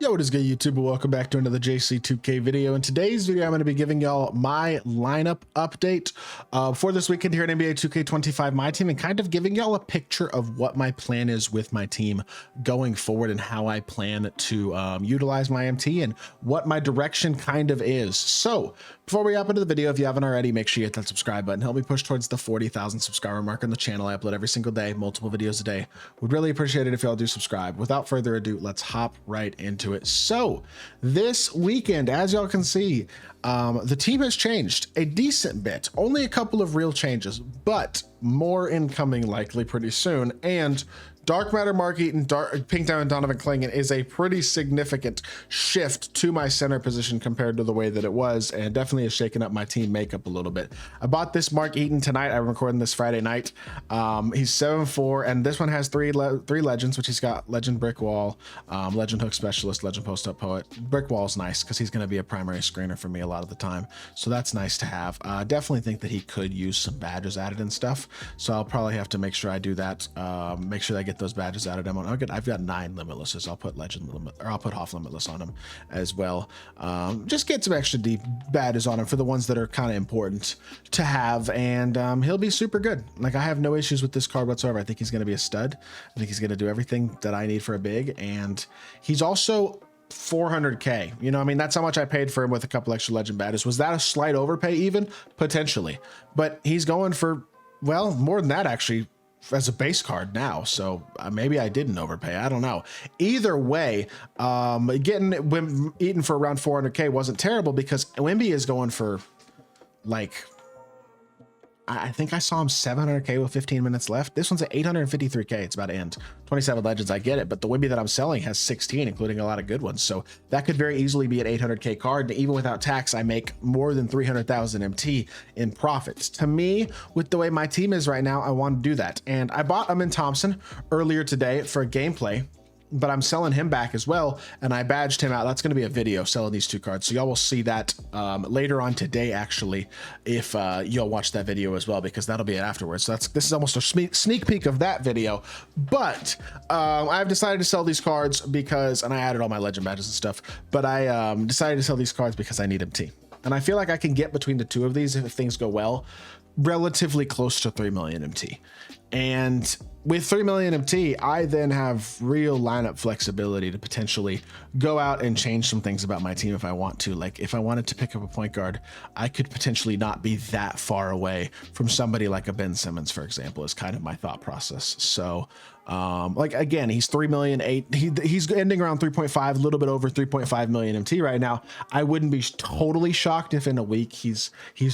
Yo, what is good, YouTube? Welcome back to another JC2K video. In today's video, I'm going to be giving y'all my lineup update for this weekend here in NBA 2K25 MyTEAM, and kind of giving y'all a picture of what my plan is with my team going forward and how I plan to utilize my MT and what my direction kind of is. So before we hop into the video, if you haven't already, make sure you hit that subscribe button. Help me push towards the 40,000 subscriber mark on the channel. I upload every single day, multiple videos a day. Would really appreciate it if y'all do subscribe. Without further ado, let's hop right into it. So this weekend, as y'all can see, the team has changed a decent bit. Only a couple of real changes, but more incoming likely pretty soon. And Dark Matter, Mark Eaton, Pink Diamond, Donovan Clingan is a pretty significant shift to my center position compared to the way that it was, and definitely has shaken up my team makeup a little bit. I bought this Mark Eaton tonight. I'm recording this Friday night. He's 7'4", and this one has three legends, which he's got Legend Brick Wall, Legend Hook Specialist, Legend Post Up Poet. Brick Wall is nice because he's going to be a primary screener for me a lot of the time, so that's nice to have. Definitely think that he could use some badges added and stuff, so I'll probably have to make sure I do that. Make sure I get those badges added. I've got 9 limitlesses. I'll put Legend limit, or I'll put Hoff limitless on him as well. Just get some extra deep badges on him for the ones that are kind of important to have, and he'll be super good. Like, I have no issues with this card whatsoever. I think he's going to be a stud. I think he's going to do everything that I need for a big, and he's also 400k. You know, I mean, that's how much I paid for him with a couple extra legend badges. Was that a slight overpay? Even potentially, but he's going for, well, more than that actually as a base card now, so maybe I didn't overpay. I don't know. Either way, getting Eaton for around 400k wasn't terrible, because Wimby is going for, like, I think I saw him 700k with 15 minutes left. This one's at 853k. It's about to end. 27 legends, I get it, but the Wimby that I'm selling has 16, including a lot of good ones, so that could very easily be an 800k card. And even without tax, I make more than 300,000 MT in profits. To me, with the way my team is right now, I want to do that. And I bought Amin Thompson earlier today for a gameplay, but I'm selling him back as well, and I badged him out. That's going to be a video selling these 2 cards, so y'all will see that later on today, actually, if y'all watch that video as well, because that'll be it afterwards. So this is almost a sneak peek of that video. But I've decided to sell these cards because, and I added all my legend badges and stuff, but I decided to sell these cards because I need MT, and I feel like I can get between the 2 of these, if things go well, relatively close to 3 million MT. And with 3 million MT, I then have real lineup flexibility to potentially go out and change some things about my team if I want to. Like, if I wanted to pick up a point guard, I could potentially not be that far away from somebody like a Ben Simmons, for example, is kind of my thought process. So like, again, he's 3 million, he's ending around 3.5, a little bit over 3.5 million MT right now. I wouldn't be totally shocked if in a week he's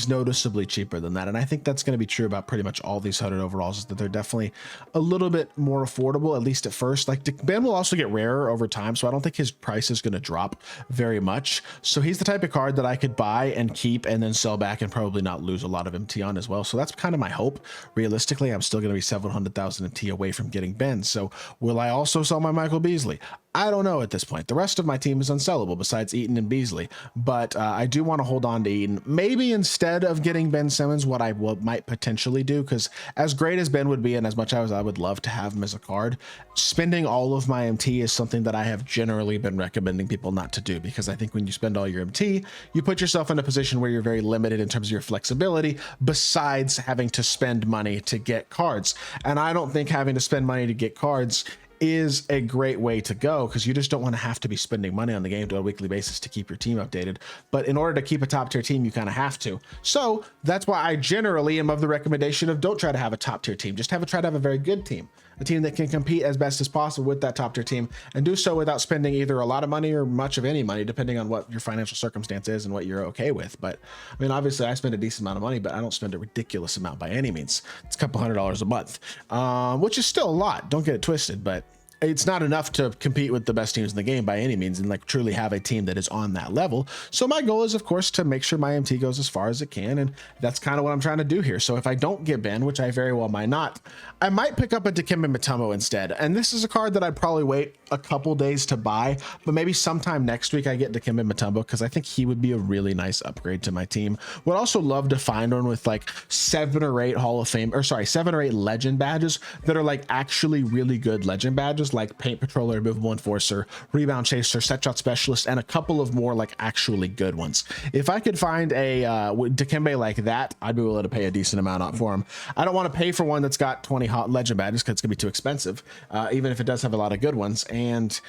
noticeably cheaper than that. And I think that's going to be true about pretty much all these 100 overalls, is that they're definitely a little bit more affordable, at least at first. Like, Ben will also get rarer over time, so I don't think his price is going to drop very much. So he's the type of card that I could buy and keep and then sell back and probably not lose a lot of MT on as well. So that's kind of my hope. Realistically, I'm still going to be 700,000 MT away from getting Ben. So will I also sell my Michael Beasley? I don't know at this point. The rest of my team is unsellable besides Eaton and Beasley, but I do want to hold on to Eaton. Maybe instead of getting Ben Simmons, what I might potentially do, because as great as Ben would be and as much as I would love to have him as a card, spending all of my MT is something that I have generally been recommending people not to do, because I think when you spend all your MT, you put yourself in a position where you're very limited in terms of your flexibility, besides having to spend money to get cards. And I don't think having to spend money to get cards is a great way to go, because you just don't want to have to be spending money on the game on a weekly basis to keep your team updated. But in order to keep a top tier team, you kind of have to. So that's why I generally am of the recommendation of don't try to have a top tier team. Just try to have a very good team, a team that can compete as best as possible with that top tier team, and do so without spending either a lot of money or much of any money, depending on what your financial circumstance is and what you're okay with. But I mean, obviously I spend a decent amount of money, but I don't spend a ridiculous amount by any means. It's a couple $100 a month, which is still a lot. Don't get it twisted, but it's not enough to compete with the best teams in the game by any means, and like truly have a team that is on that level. So my goal is, of course, to make sure my MT goes as far as it can, and that's kind of what I'm trying to do here. So if I don't get Ben, which I very well might not, I might pick up a Dikembe Mutombo instead. And this is a card that I'd probably wait a couple days to buy, but maybe sometime next week I get Dikembe Mutombo, because I think he would be a really nice upgrade to my team. Would also love to find one with like 7 or 8 Hall of Fame, or sorry, 7 or 8 legend badges that are like actually really good legend badges. heroes like Paint Patroller, Movable Enforcer, Rebound Chaser, Set Shot Specialist, and a couple of more like actually good ones. If I could find a Dikembe like that, I'd be willing to pay a decent amount up for him. I don't want to pay for one that's got 20 hot legend badges because it's gonna be too expensive, even if it does have a lot of good ones. And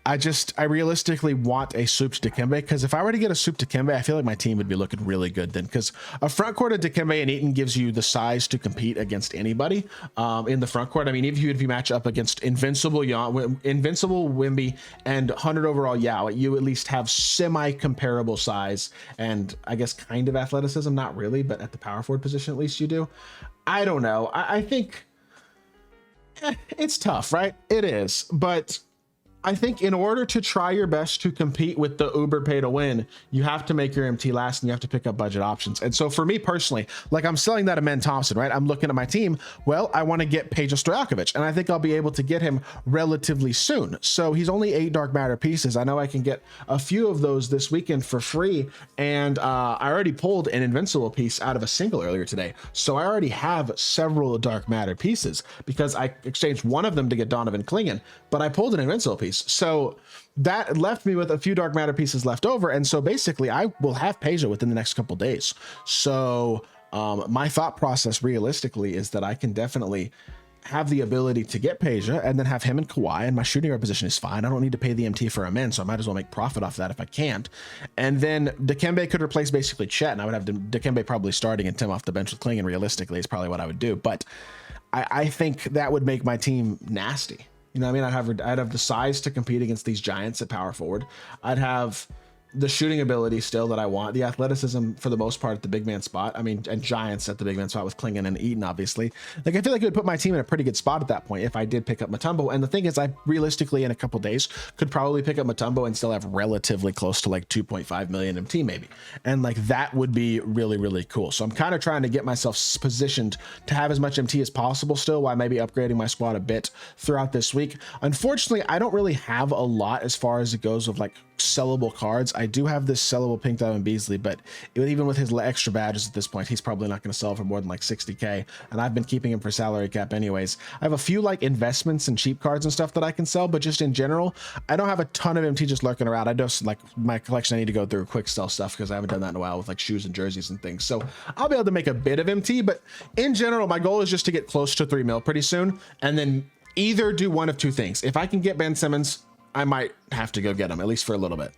I realistically want a souped Dikembe, because if I were to get a souped Dikembe, I feel like my team would be looking really good then, because a front court of Dikembe and Eaton gives you the size to compete against anybody in the front court. I mean, even if you match up against Invincible Wimby and 100 overall Yao, you at least have semi-comparable size and I guess kind of athleticism, not really, but at the power forward position at least you do. I don't know. I think it's tough, right? It is, but I think in order to try your best to compete with the Uber pay to win, you have to make your MT last and you have to pick up budget options. And so for me personally, like I'm selling that Amen Thompson, right? I'm looking at my team. Well, I want to get Peja Stojakovic, and I think I'll be able to get him relatively soon. So he's only 8 dark matter pieces. I know I can get a few of those this weekend for free. And I already pulled an Invincible piece out of a single earlier today. So I already have several dark matter pieces because I exchanged one of them to get Donovan Klingen, but I pulled an Invincible piece. So that left me with a few dark matter pieces left over. And so basically I will have Peja within the next couple days. So my thought process realistically is that I can definitely have the ability to get Peja and then have him and Kawhi, and my shooting guard position is fine. I don't need to pay the MT for Amen, so I might as well make profit off that if I can't. And then Dikembe could replace basically Chet, and I would have Dikembe probably starting and Tim off the bench with Klingen. Realistically is probably what I would do, but I think that would make my team nasty. You know what I mean? I'd have the size to compete against these giants at power forward. I'd have the shooting ability still that I want, the athleticism for the most part at the big man spot. I mean, and giants at the big man spot with Klingen and Eaton, obviously. Like, I feel like it would put my team in a pretty good spot at that point if I did pick up Mutombo. And the thing is, I realistically in a couple days could probably pick up Mutombo and still have relatively close to like 2.5 million MT maybe. And like that would be really, really cool. So I'm kind of trying to get myself positioned to have as much MT as possible still, while maybe upgrading my squad a bit throughout this week. Unfortunately, I don't really have a lot as far as it goes of like sellable cards. I do have this sellable Pink Diamond Beasley, but even with his extra badges at this point, he's probably not going to sell for more than like 60k, and I've been keeping him for salary cap anyways. I have a few like investments and cheap cards and stuff that I can sell, but just in general, I don't have a ton of MT just lurking around. I just like my collection, I need to go through quick sell stuff because I haven't done that in a while with like shoes and jerseys and things. So I'll be able to make a bit of MT, but in general, my goal is just to get close to 3 mil pretty soon, and then either do one of two things. If I can get Ben Simmons, I might have to go get him, at least for a little bit.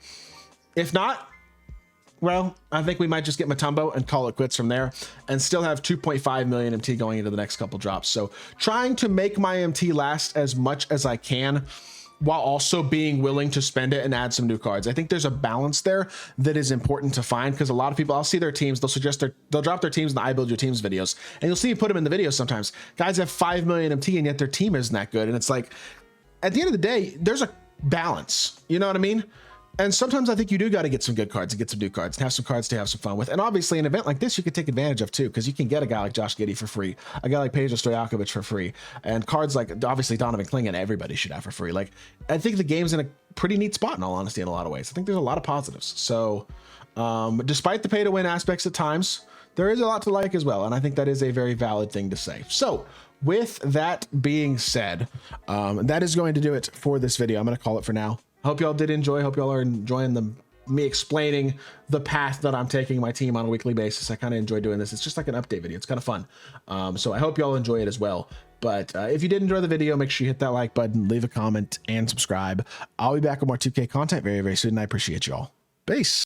If not, well, I think we might just get Mutombo and call it quits from there and still have 2.5 million MT going into the next couple drops. So trying to make my MT last as much as I can while also being willing to spend it and add some new cards. I think there's a balance there that is important to find, because a lot of people, I'll see their teams, they'll drop their teams in the I Build Your Teams videos, and you'll see you put them in the video sometimes. Guys have 5 million MT and yet their team isn't that good. And it's like, at the end of the day, there's a balance, you know what I mean? And sometimes I think you do got to get some good cards and get some new cards and have some cards to have some fun with. And obviously an event like this, you could take advantage of too, because you can get a guy like Josh Giddey for free, a guy like Peja Stojakovic for free, and cards like obviously Donovan Klingen, everybody should have for free. Like, I think the game's in a pretty neat spot in all honesty, in a lot of ways. I think there's a lot of positives. So despite the pay to win aspects at times, there is a lot to like as well. And I think that is a very valid thing to say. So with that being said, that is going to do it for this video. I'm going to call it for now. Hope y'all did enjoy. Hope y'all are enjoying me explaining the path that I'm taking my team on a weekly basis. I kind of enjoy doing this. It's just like an update video. It's kind of fun. So I hope y'all enjoy it as well. But if you did enjoy the video, make sure you hit that like button, leave a comment, and subscribe. I'll be back with more 2K content very, very soon. I appreciate y'all. Peace.